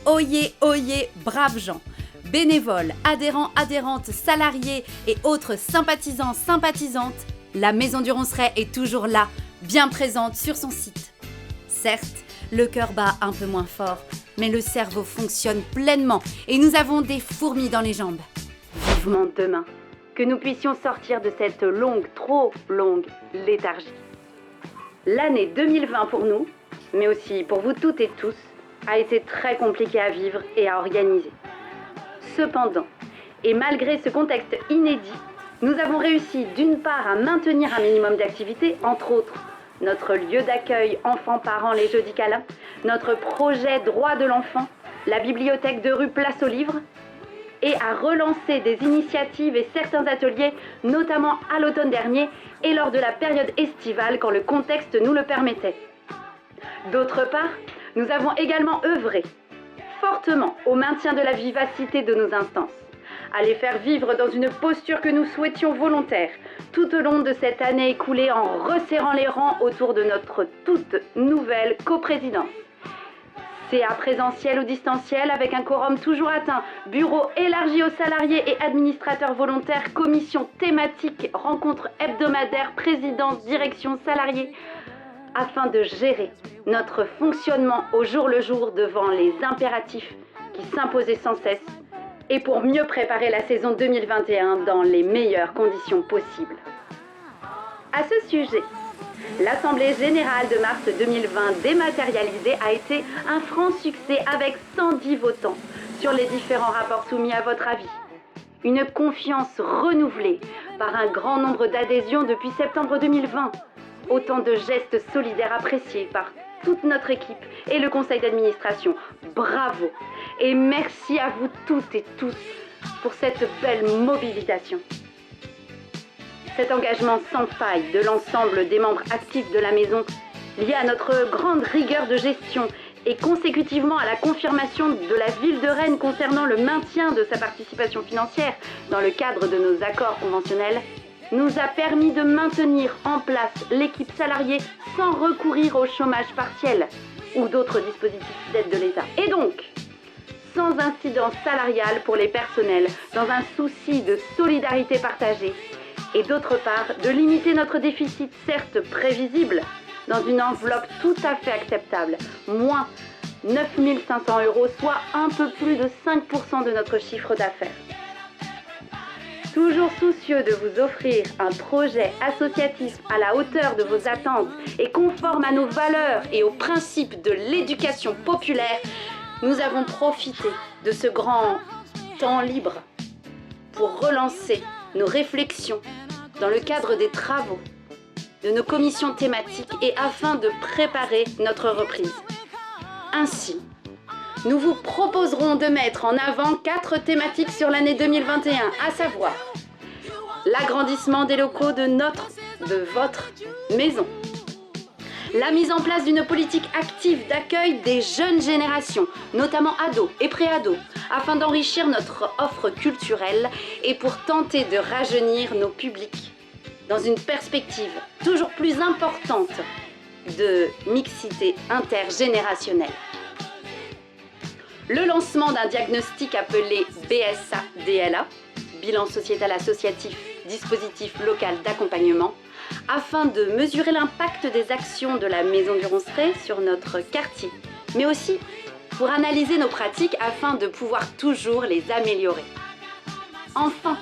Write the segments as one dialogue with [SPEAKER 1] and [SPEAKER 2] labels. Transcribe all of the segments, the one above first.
[SPEAKER 1] Oyez, oyez, braves gens, bénévoles, adhérents, adhérentes, salariés et autres sympathisants, sympathisantes, la Maison du Ronceret est toujours là, bien présente sur son site. Certes, le cœur bat un peu moins fort, mais le cerveau fonctionne pleinement et nous avons des fourmis dans les jambes. Vivement demain, que nous puissions sortir de cette longue, trop longue léthargie. L'année 2020 pour nous, mais aussi pour vous toutes et tous, a été très compliquée à vivre et à organiser. Cependant, et malgré ce contexte inédit, nous avons réussi d'une part à maintenir un minimum d'activités, entre autres notre lieu d'accueil enfants-parents les jeudis câlins, notre projet droit de l'enfant, la bibliothèque de rue Place aux Livres, et à relancer des initiatives et certains ateliers, notamment à l'automne dernier et lors de la période estivale quand le contexte nous le permettait. D'autre part, nous avons également œuvré fortement au maintien de la vivacité de nos instances, à les faire vivre dans une posture que nous souhaitions volontaire, tout au long de cette année écoulée en resserrant les rangs autour de notre toute nouvelle coprésidence. CA présentiel ou distanciel avec un quorum toujours atteint, bureau élargi aux salariés et administrateurs volontaires, commission thématique, rencontres hebdomadaires, présidence, direction, salariés, afin de gérer notre fonctionnement au jour le jour devant les impératifs qui s'imposaient sans cesse et pour mieux préparer la saison 2021 dans les meilleures conditions possibles. À ce sujet, l'Assemblée générale de mars 2020 dématérialisée a été un franc succès avec 110 votants sur les différents rapports soumis à votre avis. Une confiance renouvelée par un grand nombre d'adhésions depuis septembre 2020. Autant de gestes solidaires appréciés par toute notre équipe et le conseil d'administration. Bravo et merci à vous toutes et tous pour cette belle mobilisation. Cet engagement sans faille de l'ensemble des membres actifs de la maison, lié à notre grande rigueur de gestion et consécutivement à la confirmation de la ville de Rennes concernant le maintien de sa participation financière dans le cadre de nos accords conventionnels, nous a permis de maintenir en place l'équipe salariée sans recourir au chômage partiel ou d'autres dispositifs d'aide de l'État. Et donc, sans incidence salariale pour les personnels, dans un souci de solidarité partagée, et d'autre part, de limiter notre déficit certes prévisible, dans une enveloppe tout à fait acceptable, moins 9 500 €, soit un peu plus de 5% de notre chiffre d'affaires. Toujours soucieux de vous offrir un projet associatif à la hauteur de vos attentes et conforme à nos valeurs et aux principes de l'éducation populaire, nous avons profité de ce grand temps libre pour relancer nos réflexions dans le cadre des travaux de nos commissions thématiques et afin de préparer notre reprise. Ainsi, nous vous proposerons de mettre en avant 4 thématiques sur l'année 2021, à savoir l'agrandissement des locaux de votre maison, la mise en place d'une politique active d'accueil des jeunes générations, notamment ados et pré-ados, afin d'enrichir notre offre culturelle et pour tenter de rajeunir nos publics dans une perspective toujours plus importante de mixité intergénérationnelle. Le lancement d'un diagnostic appelé BSA-DLA, bilan sociétal associatif, dispositif local d'accompagnement, afin de mesurer l'impact des actions de la Maison du Ronceret sur notre quartier, mais aussi pour analyser nos pratiques afin de pouvoir toujours les améliorer. Enfin,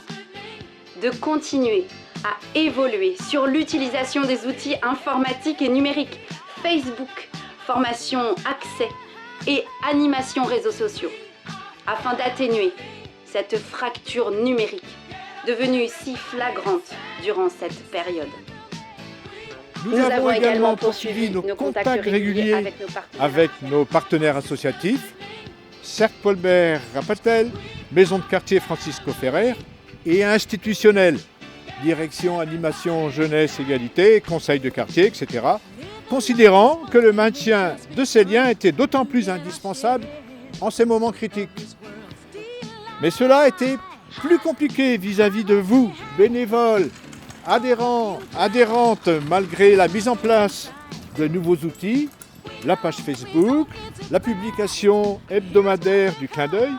[SPEAKER 1] de continuer à évoluer sur l'utilisation des outils informatiques et numériques, Facebook, formation, accès et animation réseaux sociaux, afin d'atténuer cette fracture numérique devenue si flagrante durant cette période.
[SPEAKER 2] Nous avons également poursuivi nos contacts réguliers avec nos partenaires associatifs, Cercle Paul Bert Rapatel, Maison de quartier Francisco Ferrer et institutionnels, Direction Animation Jeunesse Égalité, Conseil de quartier, etc., considérant que le maintien de ces liens était d'autant plus indispensable en ces moments critiques. Mais cela a été plus compliqué vis-à-vis de vous, bénévoles, adhérents, adhérentes, malgré la mise en place de nouveaux outils la page Facebook, la publication hebdomadaire du clin d'œil.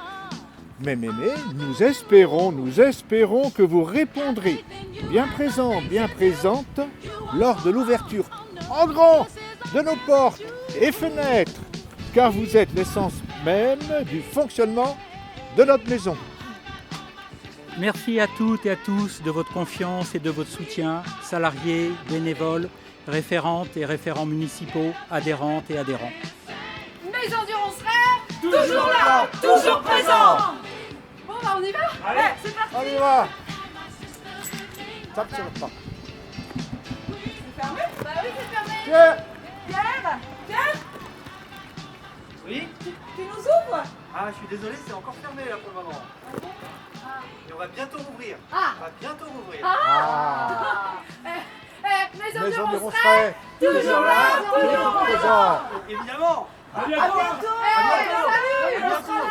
[SPEAKER 2] Mais nous espérons que vous répondrez bien présent, bien présente lors de l'ouverture en grand de nos portes et fenêtres, car vous êtes l'essence même du fonctionnement de notre maison.
[SPEAKER 3] Merci à toutes et à tous de votre confiance et de votre soutien, salariés, bénévoles, référentes et référents municipaux, adhérentes et adhérents.
[SPEAKER 1] Maison du Ronceret, toujours là, toujours présent. Bon bah on y va.
[SPEAKER 2] Allez,
[SPEAKER 1] c'est parti.
[SPEAKER 2] On y va. Tape sur le pas.
[SPEAKER 1] C'est fermé? Bah oui, c'est fermé.
[SPEAKER 2] Pierre.
[SPEAKER 1] Pierre,
[SPEAKER 4] Oui?
[SPEAKER 1] tu nous ouvres?
[SPEAKER 4] Ah, je suis désolé, c'est encore fermé là pour le moment. Et on va bientôt rouvrir.
[SPEAKER 1] Ah.
[SPEAKER 4] On va bientôt rouvrir.
[SPEAKER 1] Maison
[SPEAKER 2] Maison
[SPEAKER 1] du
[SPEAKER 2] du
[SPEAKER 1] Ronceret,
[SPEAKER 2] Ronceret,
[SPEAKER 1] toujours là, toujours
[SPEAKER 2] présent.
[SPEAKER 4] Évidemment.
[SPEAKER 1] À bientôt.
[SPEAKER 4] À bientôt.
[SPEAKER 1] Salut.
[SPEAKER 4] À bientôt.